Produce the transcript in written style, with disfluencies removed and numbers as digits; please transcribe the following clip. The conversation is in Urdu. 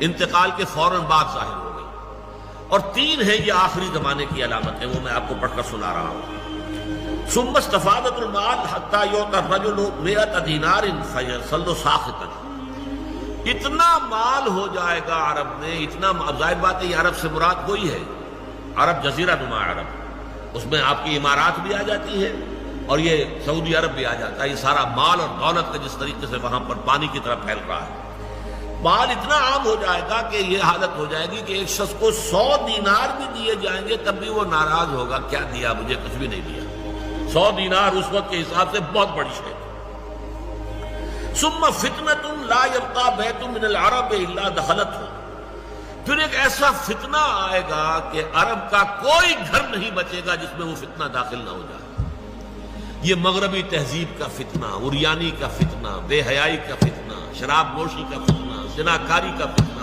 انتقال کے فوراً بعد ظاہر ہو گئی. اور 3 ہے یہ آخری زمانے کی علامت ہے، وہ میں آپ کو پڑھ کر سنا رہا ہوں. ثم استفادت المال حتى يعطى الرجل 100 دینار فيصل ساخطا. اتنا مال ہو جائے گا عرب میں، اتنا ظاہر بات ہے یہ عرب سے مراد وہی ہے، عرب جزیرہ نما عرب، اس میں آپ کی امارات بھی آ جاتی ہے اور یہ سعودی عرب بھی آ جاتا ہے. یہ سارا مال اور دولت کا جس طریقے سے وہاں پر پانی کی طرح پھیل رہا ہے، مال اتنا عام ہو جائے گا کہ یہ حالت ہو جائے گی کہ ایک شخص کو 100 دینار بھی دیے جائیں گے تب بھی وہ ناراض ہوگا، کیا دیا مجھے، کچھ بھی نہیں دیا. 100 دینار اس وقت کے حساب سے بہت بڑی شے. ثم فتنة لا يبقى بیت من العرب الا دخلته. پھر ایک ایسا فتنہ آئے گا کہ عرب کا کوئی گھر نہیں بچے گا جس میں وہ فتنہ داخل نہ ہو جائے. یہ مغربی تہذیب کا فتنہ، عریانی کا فتنہ، بے حیائی کا فتنہ، شراب نوشی کا فتنہ، زناکاری کا فتنہ،